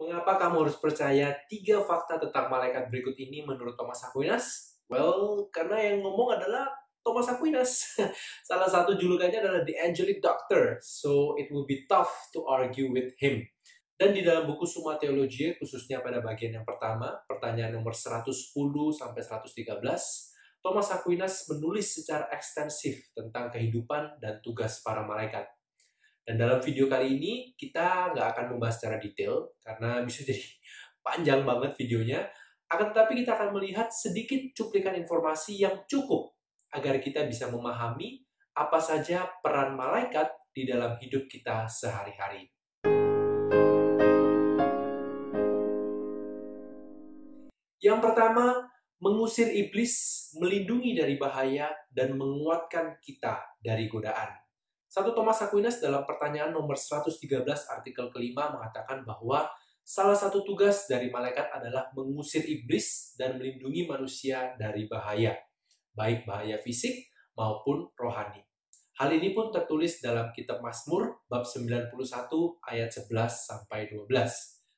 Mengapa kamu harus percaya 3 fakta tentang malaikat berikut ini menurut Thomas Aquinas? Well, karena yang ngomong adalah Thomas Aquinas. Salah satu julukannya adalah The Angelic Doctor, so it will be tough to argue with him. Dan di dalam buku Summa Theologiae, khususnya pada bagian yang pertama, pertanyaan nomor 110 sampai 113, Thomas Aquinas menulis secara ekstensif tentang kehidupan dan tugas para malaikat. Dan dalam video kali ini, kita nggak akan membahas secara detail, karena bisa jadi panjang banget videonya. Akan tetapi kita akan melihat sedikit cuplikan informasi yang cukup agar kita bisa memahami apa saja peran malaikat di dalam hidup kita sehari-hari. Yang pertama, mengusir iblis, melindungi dari bahaya, dan menguatkan kita dari godaan. Santo Thomas Aquinas dalam pertanyaan nomor 113 artikel kelima mengatakan bahwa salah satu tugas dari malaikat adalah mengusir iblis dan melindungi manusia dari bahaya, baik bahaya fisik maupun rohani. Hal ini pun tertulis dalam kitab Mazmur bab 91 ayat 11 sampai 12.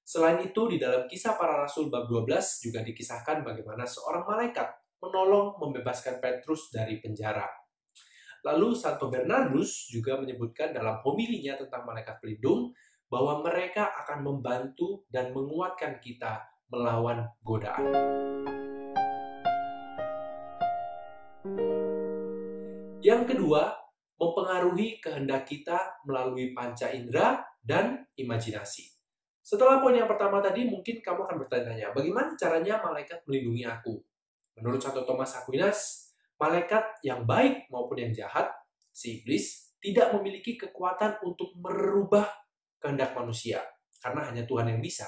Selain itu, di dalam Kisah Para Rasul bab 12 juga dikisahkan bagaimana seorang malaikat menolong membebaskan Petrus dari penjara. Lalu Santo Bernardus juga menyebutkan dalam homilinya tentang malaikat pelindung bahwa mereka akan membantu dan menguatkan kita melawan godaan. Yang kedua, mempengaruhi kehendak kita melalui panca indera dan imajinasi. Setelah poin yang pertama tadi, mungkin kamu akan bertanya, bagaimana caranya malaikat melindungi aku? Menurut Santo Thomas Aquinas, malaikat yang baik maupun yang jahat, si iblis, tidak memiliki kekuatan untuk merubah kehendak manusia, karena hanya Tuhan yang bisa.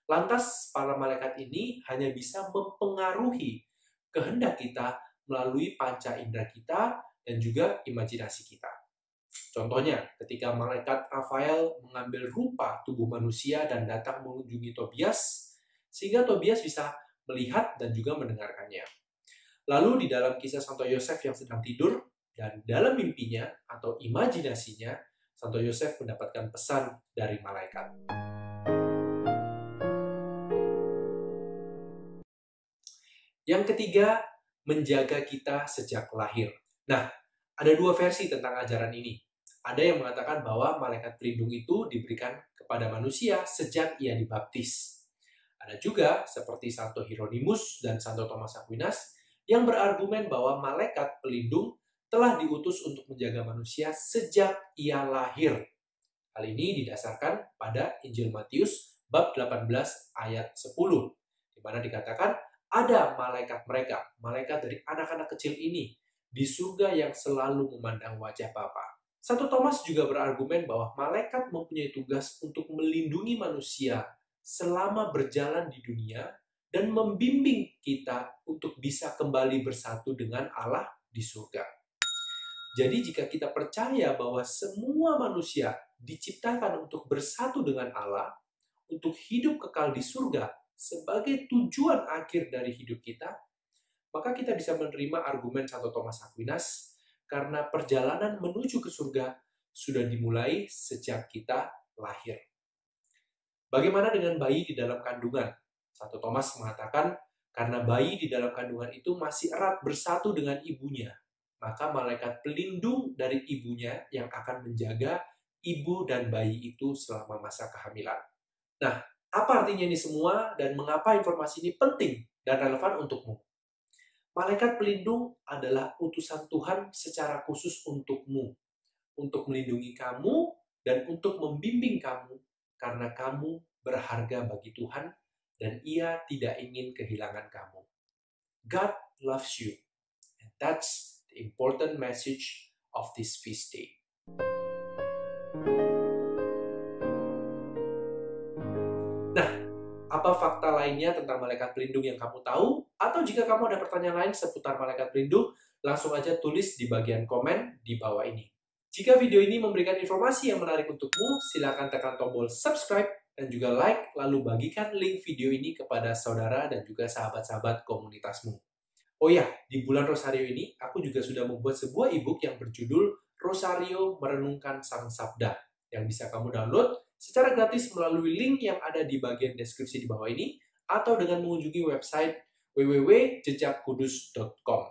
Lantas, para malaikat ini hanya bisa mempengaruhi kehendak kita melalui panca indera kita dan juga imajinasi kita. Contohnya, ketika malaikat Rafael mengambil rupa tubuh manusia dan datang mengunjungi Tobias, sehingga Tobias bisa melihat dan juga mendengarkannya. Lalu di dalam kisah Santo Yosef yang sedang tidur, dan dalam mimpinya atau imajinasinya, Santo Yosef mendapatkan pesan dari malaikat. Yang ketiga, menjaga kita sejak lahir. Nah, ada dua versi tentang ajaran ini. Ada yang mengatakan bahwa malaikat pelindung itu diberikan kepada manusia sejak ia dibaptis. Ada juga, seperti Santo Hieronymus dan Santo Thomas Aquinas, yang berargumen bahwa malaikat pelindung telah diutus untuk menjaga manusia sejak ia lahir. Hal ini didasarkan pada Injil Matius bab 18 ayat 10, di mana dikatakan ada malaikat mereka, malaikat dari anak-anak kecil ini, di surga yang selalu memandang wajah Bapa. Santo Thomas juga berargumen bahwa malaikat mempunyai tugas untuk melindungi manusia selama berjalan di dunia dan membimbing kita untuk bisa kembali bersatu dengan Allah di surga. Jadi jika kita percaya bahwa semua manusia diciptakan untuk bersatu dengan Allah, untuk hidup kekal di surga sebagai tujuan akhir dari hidup kita, maka kita bisa menerima argumen Santo Thomas Aquinas karena perjalanan menuju ke surga sudah dimulai sejak kita lahir. Bagaimana dengan bayi di dalam kandungan? Santo Thomas mengatakan, karena bayi di dalam kandungan itu masih erat bersatu dengan ibunya, maka malaikat pelindung dari ibunya yang akan menjaga ibu dan bayi itu selama masa kehamilan. Nah, apa artinya ini semua dan mengapa informasi ini penting dan relevan untukmu? Malaikat pelindung adalah utusan Tuhan secara khusus untukmu, untuk melindungi kamu dan untuk membimbing kamu, karena kamu berharga bagi Tuhan dan Ia tidak ingin kehilangan kamu. God loves you, and that's the important message of this feast day. Nah, apa fakta lainnya tentang malaikat pelindung yang kamu tahu? Atau jika kamu ada pertanyaan lain seputar malaikat pelindung, langsung aja tulis di bagian komen di bawah ini. Jika video ini memberikan informasi yang menarik untukmu, silakan tekan tombol subscribe dan juga like, lalu bagikan link video ini kepada saudara dan juga sahabat-sahabat komunitasmu. Oh ya, di bulan Rosario ini, aku juga sudah membuat sebuah e-book yang berjudul Rosario Merenungkan Sang Sabda, yang bisa kamu download secara gratis melalui link yang ada di bagian deskripsi di bawah ini, atau dengan mengunjungi website www.jejakkudus.com.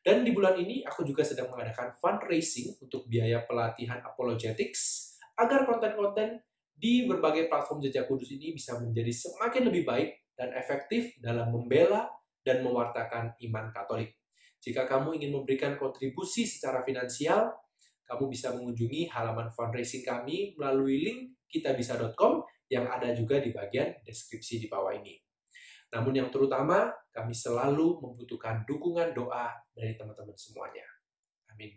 Dan di bulan ini aku juga sedang mengadakan fundraising untuk biaya pelatihan apologetics agar konten-konten di berbagai platform Jejak Kudus ini bisa menjadi semakin lebih baik dan efektif dalam membela dan mewartakan iman Katolik. Jika kamu ingin memberikan kontribusi secara finansial, kamu bisa mengunjungi halaman fundraising kami melalui link kitabisa.com yang ada juga di bagian deskripsi di bawah ini. Namun yang terutama, kami selalu membutuhkan dukungan doa dari teman-teman semuanya. Amin.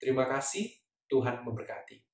Terima kasih, Tuhan memberkati.